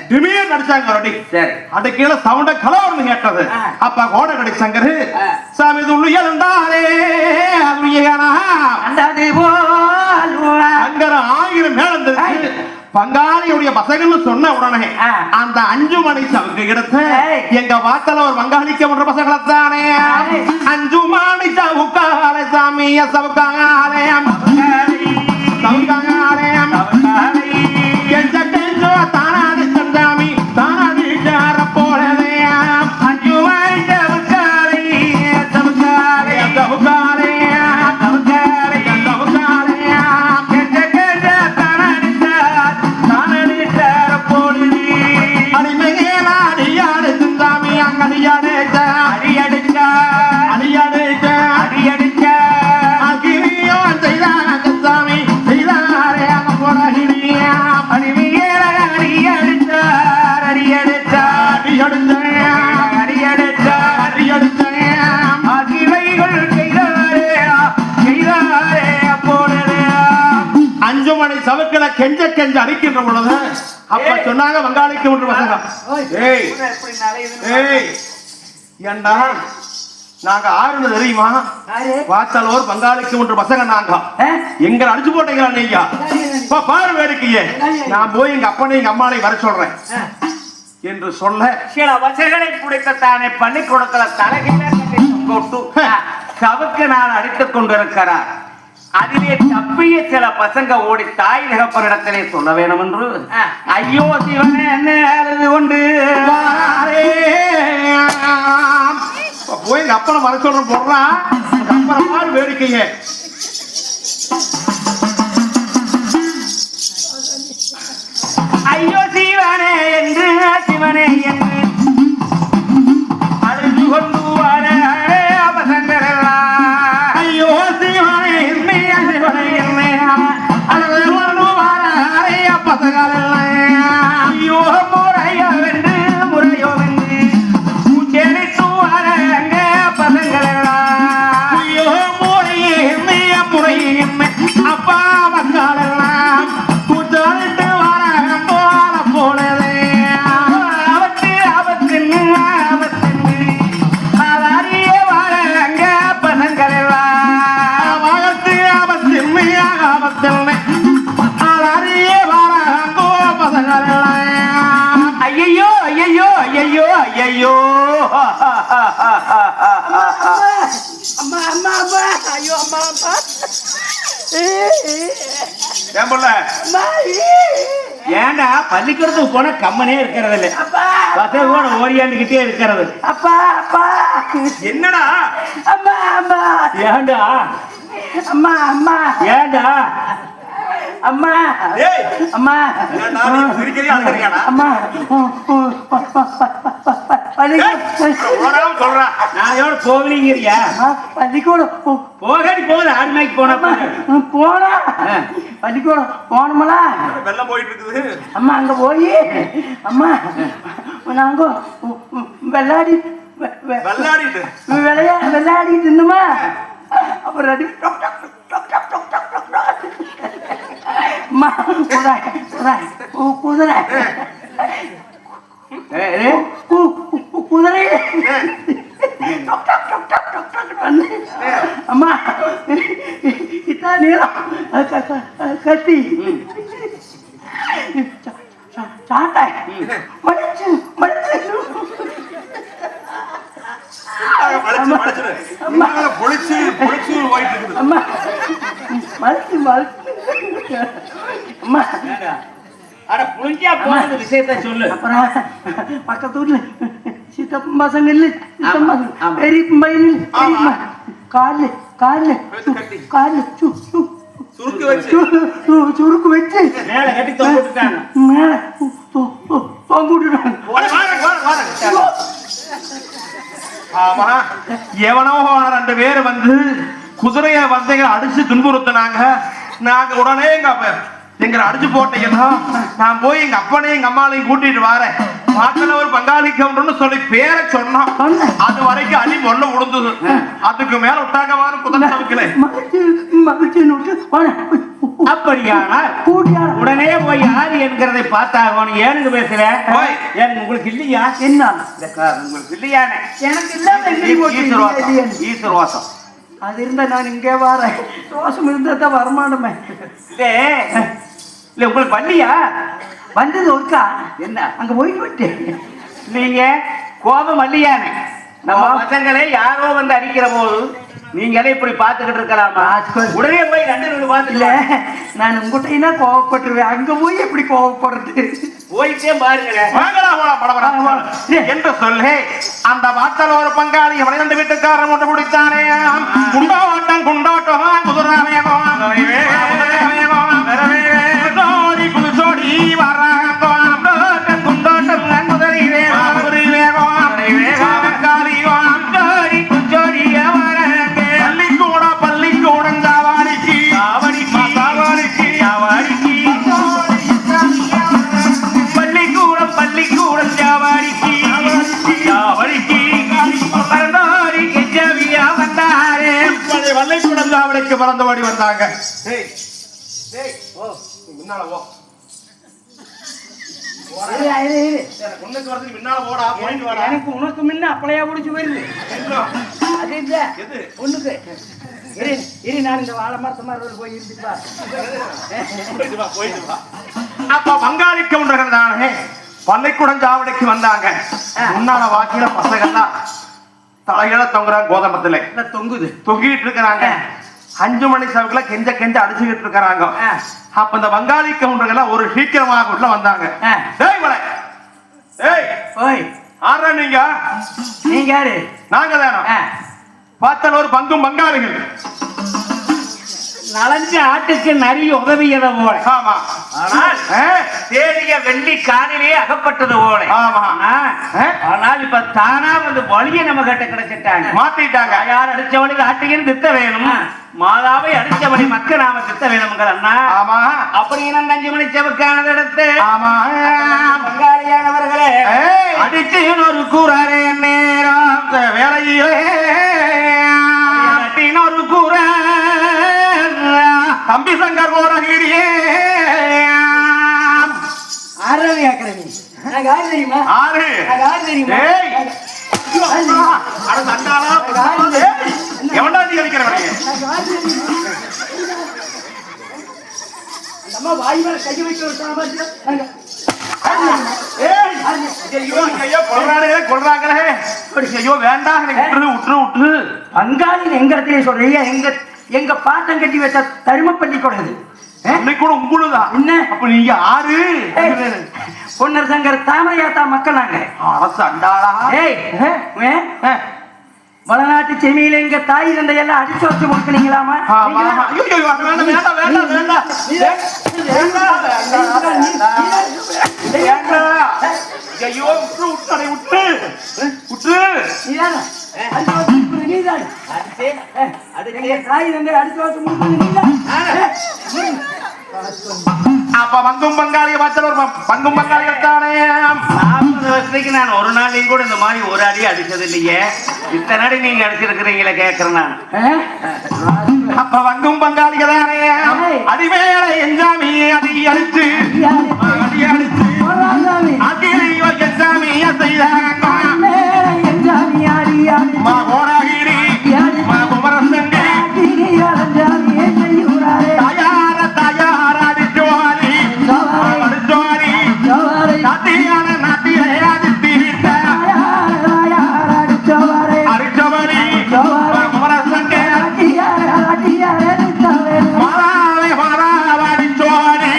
திடீர் நடிச்சாங்க. ரெடி சரி, அடைக்கீழ சவுண்ட கலவரம் கேட்டது. அப்ப கோடகடி சங்கர் சாமி துள்ளியல்டாரே சங்கர 1000 மேலம் தெரிஞ்சு பங்காளியுடைய பசங்கள்னு சொன்ன உடனே அந்த 5 மணி சவுக்கு எடுத்து எங்க வாத்தல ஒரு பங்காளிக்கு ஒன்று பசங்களத்தானே 5 மணி சவுக்காலே சாமிய சவுக்காலே சவுக்காலே எந்த டெஞ்சோ தானாடி சந்தாமி தானாடி ஜார போலவே 5 மணி சவுக்காலே சவுக்காலே சவுக்காலே சவுக்காலே சவுக்காலே சவுக்களை கெஞ்ச கெஞ்ச அடிக்கின்ற பொழுது அப்ப சொன்னாங்க வங்காளிக்கு ஒன்று பசங்க, ஏய் ஏய் ஏண்டா நாங்க ஆறுன்னு தெரியுமா? வாத்தலோர் பங்காளிக்கு ஒன்று பசங்க நாங்க எங்களை அடிச்சு போட்டீங்களா நீங்க? பாரு வேடிக்கையே, நான் போய் எங்க அப்பனை எங்க அம்மானை வர சொல்றேன் என்று சொல்ல சில வசைகளை பிடிக்கத்தானே பள்ளிக்கூடத்துல தலைகீழ போட்டு சவுக்கு நான் அடித்துக் கொண்டிருக்கிறார். அதிலே தப்பிய சில பசங்க ஓடி தாய் தகப்பனிடத்திலே சொல்ல வேணும் என்று ஐயோ சிவனே என்ன அழுது கொண்டு போய் எங்க அப்பனை வர சொல்ற போடுறான். அப்புறம் பாரு வேடிக்கையே, ஐயோ சிவனே என்று சிவனே என்று அழுது கொண்டு வர பசங்கள் ஐயோ சிவனே சிவனே அழுது கொண்டு வர பசங்கள் ஐயோ முறையோ வென்று முறையோ வென்று செழித்து வரங்க பசங்கள் ஐயோ முறையே முறையே அப்பா மக்கள் எல்லாம் கூட்டாளிட்டு வர போல போனதே ஆபத்து ஆபத்துன்னு ஆபத்துன்னு அதாரியே வரங்க பசங்கள் எல்லாம் ஆபத்து ஆபத்து ஆபத்தில் அதாரியே வர பசங்கள் எல்லாம் ஐயோ ஐயோ ஐயோ ஐயோ அம்மா அம்மா அம்மா ஐயோ அம்மா அம்மா ஏன் போல ஏண்டா பள்ளிக்கூடத்துக்கு போன கம்மனே இருக்கிறது இல்ல, பசங்களோட ஓடியாண்டுகிட்டே இருக்கிறது. அப்பா அப்பா என்னடா அம்மா அம்மா ஏண்டா அம்மா அம்மா ஏண்டா அம்மா ஏய் அம்மா ஏன்டா நீ சிரிக்கறியா அழுகறியாடா அம்மா ஓடாம சொல்றா நான் போகலீங்கறியா பள்ளிக்கூடம் போகடி போகுது ஆடுமைக்கு போனா போனா பள்ளிக்கூடம் போனோமல வெள்ளம் போயிட்டு இருக்குது அம்மா அங்க போய் அம்மா நாங்க விளையாடி வெள்ளாடிட்டு விளையாடிட்டு இருந்தோமா அப்புறம் அடி அம்மா குதிரை குதிரை அம்மா இதான் நீளம் கத்தி சாட்டை மடிச்சு பொழிச்சு போயிட்டு இருக்குது அம்மா மடிச்சு அம்மா அட புளிஞ்சா போன விஷயத்த சொல்லு அப்புறம் பக்கத்து ஊர்ல சித்தப்பன் பசங்க இல்ல சித்தம்மா பெரிய பையன் பெரியம்மா காலில் சுருக்கு வச்சு மேல கட்டி தொங்கிட்டாங்க மேல தொங்கிட்டாங்க ஆமா எவனோ 2 பேர் வந்து குதிரைய வந்தீங்க அடிச்சு துன்புறுத்தினாங்க நாங்க உடனே எங்களை அடிச்சு போட்டீங்கன்னா நான் போய் எங்க அப்பனையும் எங்க அம்மாலையும் கூட்டிட்டு வரேன் வாக்கில ஒரு பங்காளி கவுண்டர்னு சொல்லி பேரை சொன்னோம் அது வரைக்கும் அடி மொல்ல விழுந்தது அதுக்கு மேல விட்டாங்க வாரு குதிரை தவிக்கல அப்படியானா உடனே போய் யாரு என்கிறதை பார்த்தாகணும் ஏனுங்க பேசுற ஏன் உங்களுக்கு இல்லையா என்ன உங்களுக்கு இல்லையானே எனக்கு இல்லாம ஈஸ்வரவாசம் அது இருந்தா நான் இங்கே வரேன் ரோசம் இருந்தா தான் வரமாட்டோமே இல்ல உங்களுக்கு வண்டியா வந்தது ஒருக்கா என்ன அங்க போயிட்டு விட்டு நீங்க கோபம் வள்ளியானே நம்ம பசங்களே யாரோ வந்து அடிக்கிற போது நீங்களே இப்படி பாத்துக்கிட்டு இருக்கலாமா உடனே போய் 2 பாத்துல நான் உங்ககிட்ட கோவப்பட்டுருவேன் அங்க போய் எப்படி கோவப்படுறது போயிட்டே பாருங்க என்று சொல்லி அந்த வார்த்தையில் ஒரு பங்காளி 12 வீட்டுக்காரன் ஒன்று பிடித்தானே குண்டாட்டம் குதிரை பள்ளிக்கூடம் வள்ளிக்கூடம் பிறந்தபடி வந்தாங்க எனக்கு உனக்கு முன்ன அப்பளையா பிடிச்சி வருது அது இல்ல ஒண்ணுக்கு இரு நான் இந்த வாழை மரத்து மாதிரி போய் இருந்துப்பா அப்ப பங்காளி கவுண்டர்கள் தானே பள்ளிக்கூடம் சாவடிக்கு வந்தாங்க முன்னால வாக்கில பசங்கள்லாம் தலையில தொங்குறாங்க கோதம்பத்துல தொங்கிட்டு இருக்கிறாங்க 5 மணி சவுக்குல கெஞ்ச அடிச்சுக்கிட்டு இருக்கிறாங்க அப்ப இந்த பங்காளி கவுண்டர்கள் ஒரு சீக்கிரமாக உள்ள வந்தாங்க ஆறா நீங்க யாரு நாங்க தானே பார்த்தால ஒரு பங்கும் பங்காளிகள் நலஞ்ச ஆட்டுக்கு நிறைய உதவியதை போல ஆமா ஆனால் தேடிய வெள்ளி காணிலே அகப்பட்டது போல ஆமா ஆனால் இப்ப தானா வந்து வழிய நம்ம கிட்ட கிடைச்சிட்டாங்க மாத்திட்டாங்க யார் அடிச்சவனுக்கு ஆட்டையும் திட்ட வேணும் மாதாவை அடிச்சவனை மக்கள் நாம திட்ட வேணும்ங்கிற அண்ணா ஆமா அப்படின்னு 5 மணி செவக்கானது எடுத்து ஆமா பங்காளியானவர்களே அடிச்சு ஒரு கூறாரே நேரம் வேலையிலே ஒரு கூற தம்பி சங்கர் கோரகிரியே ஆறாவது ஆக்கிறேன் எனக்கு ஆறு தெரியுமா ஆறு தெரியுமா எவன்டா நீ அடிக்கிறவனே அம்மா வாய் மேல கை வைக்க விட்டாங்க கொள்றாங்களே ஐயோ வேண்டாம் விட்டுரு பங்காளி எங்க இடத்துல சொல்றீங்க எங்க பாட்டம் கட்டி வச்ச தருமப்பள்ளி கூடாது கூட உங்களுதான் என்ன அப்ப நீங்க ஆறு பொன்னர் சங்கர் தாமரையாத்தா மக்கள் நாங்க அரசு அண்டாளா வளநாட்டு செமியில எங்க தாய் தந்தை எல்லாம் அடிச்சு வச்சு கொடுக்கலீங்களாமா? ஆமா, ஆமா. ஐயோ, ஐயோ, வேண்டாம், வேண்டாம், வேண்டாம், வேண்டாம். வேண்டாம். ஐயோ, விட்டு, விட்டு, விட்டு. நீதானா? அடிச்சு வச்சு கொடுக்குறது நீதான். எங்க தாய் தந்தை அடிச்சு வச்சு கொடுக்குறது நீதான். அப்ப பங்கும் பங்காளிய பார்த்தவர் பங்கும் பங்காளிகள் தானே. 40 வருஷத்துக்கு நான் ஒரு நாளையும் கூட இந்த மாதிரி ஒரு அடி அடிச்சது இல்லையே. இத்தனை அடி நீங்க அடிச்சிருக்கிறீங்களே கேட்கிறேன் நான். அப்ப பங்கும் பங்காளிகள் தானே. அடிமேல எஞ்சாமி அடி அடிச்சு அடி அடிச்சு அடியோ எஞ்சாமி செய்தாங்க. மா கோராகிரி மா குமரசங்க தயார தயார அடிச்சோரி அடிச்சோரி நாட்டியான நாட்டிலே அடித்து விட்ட அடிச்சவரி குமரசங்க மாறாவே மாறாவ அடிச்சோரி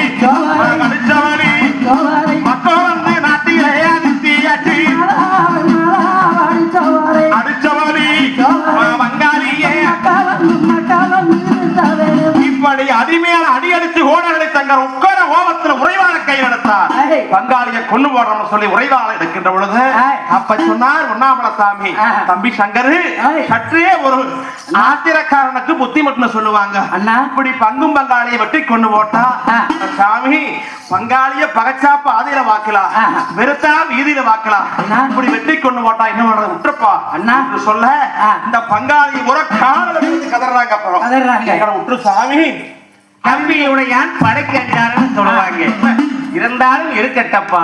அடிச்சவரி மக்கள் வந்து நாட்டிலே அடித்து அடிச்சவரி வங்காளியே. இப்படி அடிமேல அடி அடிச்சு ஓடலை தங்கள் உட்கார கோபத்துல உறைவாள கையில் எடுத்தார். பங்காளியை கொண்டு போடுறோம்னு சொல்லி உறைவாள எடுக்கின்ற பொழுது அப்ப சொன்னார் உண்ணாமலசாமி, தம்பி சங்கரு, சற்றே ஒரு ஆத்திரக்காரனுக்கு புத்தி மட்டும் சொல்லுவாங்க. இப்படி பங்கும் பங்காளியை வெட்டி கொண்டு போட்டா சாமி பங்காளிய பகச்சாப்ப ஆதியில வாக்கலாம், வெறுத்தா வீதியில வாக்கலாம். இப்படி வெட்டி கொண்டு போட்டா என்ன பண்றது விட்டுப்பா அண்ணா சொல்ல இந்த பங்காளி ஒரு கால கதறாங்க. அப்புறம் விட்டு சாமி தம்பியுடையான் படைக்கண்டாருன்னு சொல்லுவாங்க. இருந்தாலும் இருக்கட்டப்பா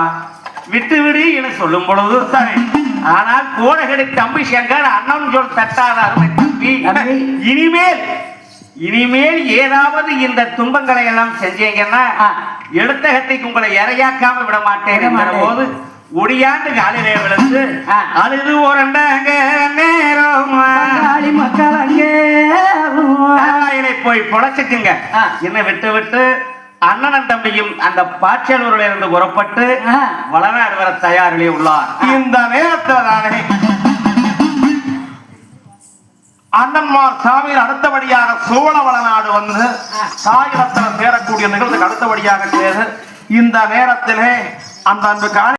விட்டு விடு என சொல்லும் பொழுது சரி. ஆனால் கோடகடி தம்பி சங்கர் அண்ணன் சொல் தட்டாத அருமை தம்பி, இனிமேல் ஏதாவது இந்த துன்பங்களை எல்லாம் செஞ்சீங்கன்னா எழுத்தகத்தைக்கு உங்களை இறையாக்காம விட மாட்டேன் போது ஒடியாண்டு காலிலே விழுந்து அழுது ஓரண்டாங்க நேரம் மக்கள் அங்கே போய் பொழைச்சுக்குங்க. என்ன விட்டு விட்டு அண்ணன் தம்பியும் அந்த பாச்சலூரில் இருந்து புறப்பட்டு வளநாடு வர தயாரிலே உள்ளார். இந்த நேரத்தில் தானே அண்ணன்மார் சாமியில் அடுத்தபடியாக சோழ வளநாடு வந்து சாயிரத்தில் சேரக்கூடிய நிகழ்வுக்கு அடுத்தபடியாக சேரு. இந்த நேரத்திலே அந்த அன்பு